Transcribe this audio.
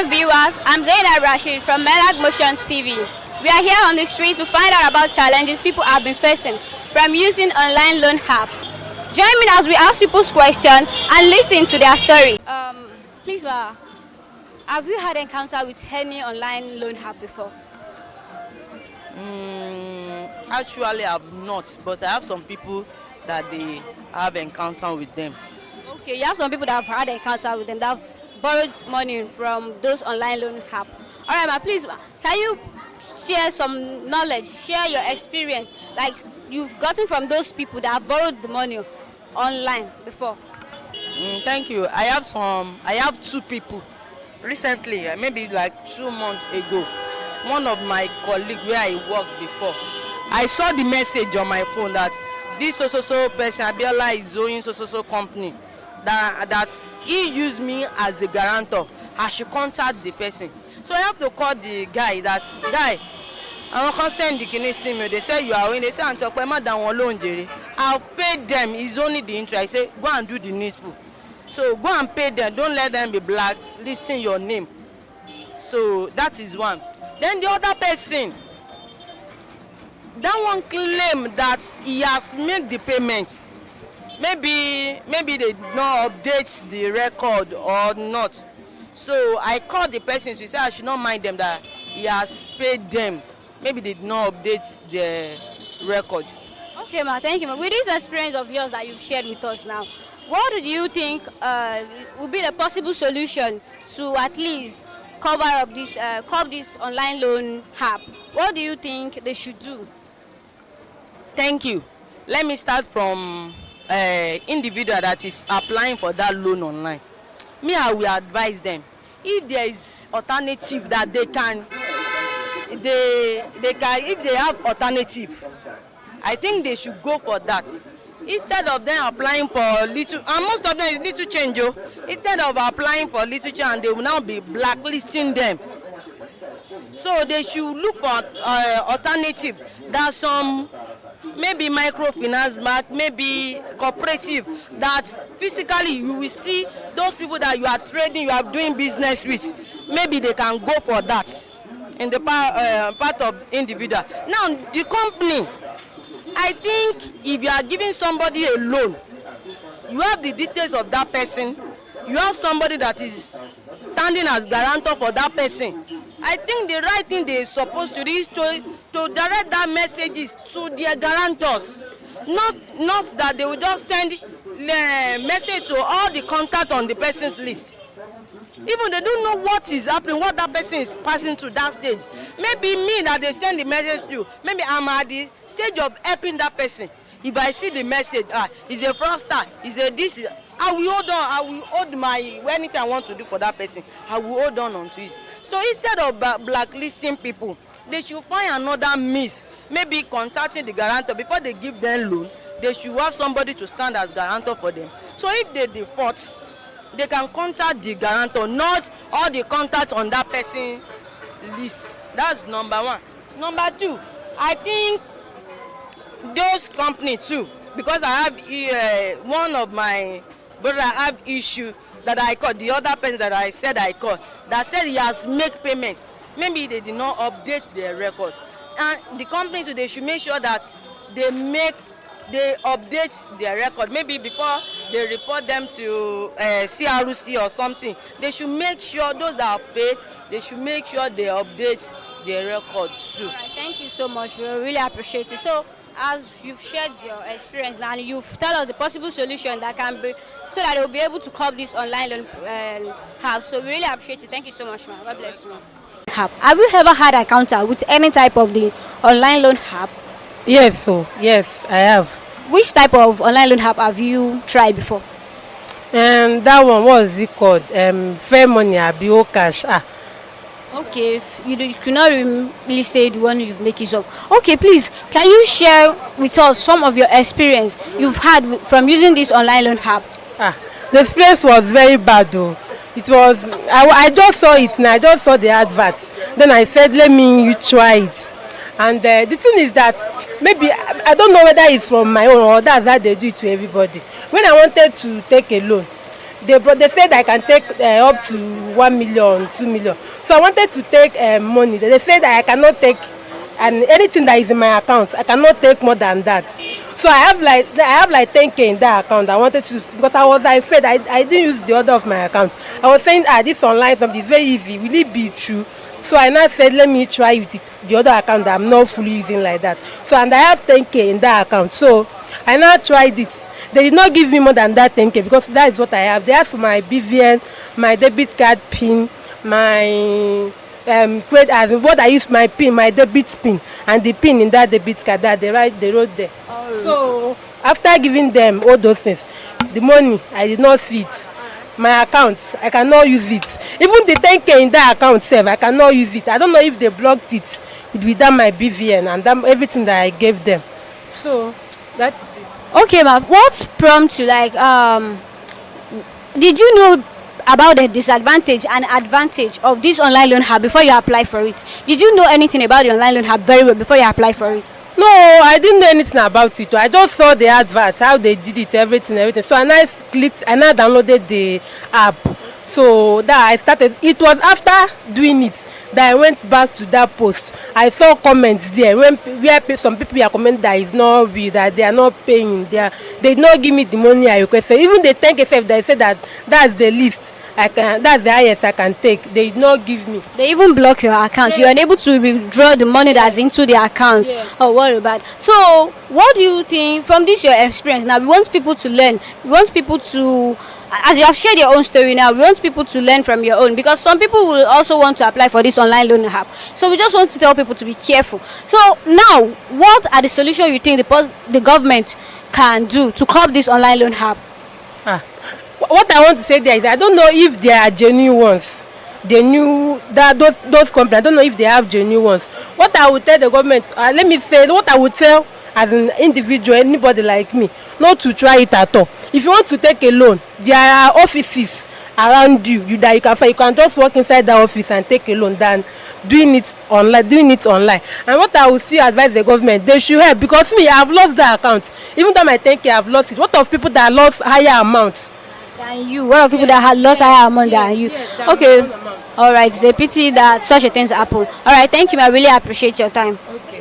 viewers, I'm Zainab Rashid from Melag Motion TV. We are here on the street to find out about challenges people have been facing from using online loan app. Join me as we ask people's questions and listen to their story. Please, have you had encounter with any online loan app before? Actually, I have not, but I have some people that they have encounter with them. Okay, you have some people that have had encounter with them that have borrowed money from those online loan app. All right, ma, please, can you share some knowledge, share your experience, like you've gotten from those people that have borrowed the money online before? Thank you. I have two people recently, maybe like 2 months ago. One of my colleagues where I worked before, I saw the message on my phone that this so person Abiola is owing so company, that he used me as a guarantor. I should contact the person. So I have to call the guy. I can't send the kidney sim. They say you are owing. They say I'll pay them. It's only the interest. I say go and do the needful. So go and pay them. Don't let them be blacklisting your name. So that is one. Then the other person, that one claim that he has made the payments. Maybe they did not update the record or not. So I called the person to say I should not mind them, that he has paid them. Maybe they did not update the record. Okay, ma, thank you, ma. With this experience of yours that you've shared with us now, what do you think would be the possible solution to at least cover up this, curb this online loan app? What do you think they should do? Thank you. Let me start from individual that is applying for that loan online. Me, I will advise them, if there is alternative that they can, if they have alternative, I think they should go for that. Instead of them applying for little, and most of them is little change, instead of applying for little change, and they will now be blacklisting them. So they should look for alternative. There's some maybe microfinance bank, maybe cooperative, that physically you will see those people that you are trading, you are doing business with. Maybe they can go for that in the part of individual. Now the company, I think if you are giving somebody a loan, you have the details of that person, you have somebody that is standing as guarantor for that person. I think the right thing they are supposed to do is to direct that messages to their guarantors. Not that they will just send the message to all the contact on the person's list. Even they don't know what is happening, what that person is passing through that stage. Maybe me that they send the message to, maybe I'm at the stage of helping that person. If I see the message, he's a fraudster, he's a this, I will hold on, I will hold my, anything I want to do for that person, I will hold on to it. So instead of blacklisting people, they should find another means, maybe contacting the guarantor before they give them loan. They should have somebody to stand as guarantor for them. So if they default, they can contact the guarantor, not all the contact on that person list. That's number one. Number two, I think those companies too, because I have one of my brother have issue that I called, the other person that I said I called, that said he has made payments. Maybe they did not update their record. And the company too, they should make sure that they update their record. Maybe before they report them to CRC or something, they should make sure those that are paid, they should make sure they update their record too. All right, thank you so much. We really appreciate it. So, as you've shared your experience now, you've told us the possible solution that can be, so that they'll be able to curb this online loan app. So we really appreciate it. Thank you so much, ma'am. God bless you. Have you ever had an encounter with any type of the online loan app? Yes, yes, I have. Which type of online loan app have you tried before? That one, what is it called? Fair Money, Abio Cash. Okay, you cannot really say the one you've made use of. Okay, please, can you share with us some of your experience you've had from using this online loan app? The experience was very bad though. It was, I just saw it and I just saw the advert. Then I said, let me try it. And the thing is that maybe, I don't know whether it's from my own or that's how they do it to everybody. When I wanted to take a loan, They said I can take up to 1 million, 2 million. So I wanted to take money. They said that I cannot take, and anything that is in my account, I cannot take more than that. So I have like 10k in that account. I wanted to, because I was afraid. I didn't use the other of my account. I was saying, this online something is very easy. Will it be true? So I now said, let me try with the other account that I'm not fully using like that. So, and I have 10k in that account. So I now tried it. They did not give me more than that 10k because that is what I have. They asked for my BVN, my debit card PIN, my credit, as what I use, my PIN, my debit PIN, and the PIN in that debit card that they wrote there. Oh. So after giving them all those things, the money I did not see it. My account, I cannot use it. Even the 10k in that account sef, I cannot use it. I don't know if they blocked it without my BVN and that, everything that I gave them. So that's it. Okay, ma, what prompted you, like, did you know about the disadvantage and advantage of this online loan app before you apply for it? Did you know anything about the online loan app very well before you apply for it? No, I didn't know anything about it. I just saw the advert, how they did it, everything. So I now downloaded the app. So that I started. It was after doing it that I went back to that post. I saw comments there where some people are commenting that it's not real, that they are not paying. They did not give me the money I requested. Even the 10k self, they said that that's the least that's the highest I can take. They did not give me. They even block your account. Yes. You are unable to withdraw the money that's into the account. Yes. Oh, what about? So, what do you think from this your experience? Now, we want people to learn. We want people to, as you have shared your own story now, we want people to learn from your own, because some people will also want to apply for this online loan app. So we just want to tell people to be careful. So now, what are the solutions you think the government can do to curb this online loan app? What I want to say there is I don't know if they are genuine ones. They knew that those companies, I don't know if they have genuine ones. What I would tell the government, let me say, what I would tell as an individual, anybody like me, not to try it at all. If you want to take a loan, there are offices around you that you can find. You can just walk inside that office and take a loan than doing it online. And what I would still advise the government, they should help, because me, I've lost that account. Even though my 10k, I've lost it. What of people that lost higher amounts than you? What of people that had lost higher amount than you? Okay. All right. It's a pity that such a thing happen. All right. Thank you. I really appreciate your time. Okay.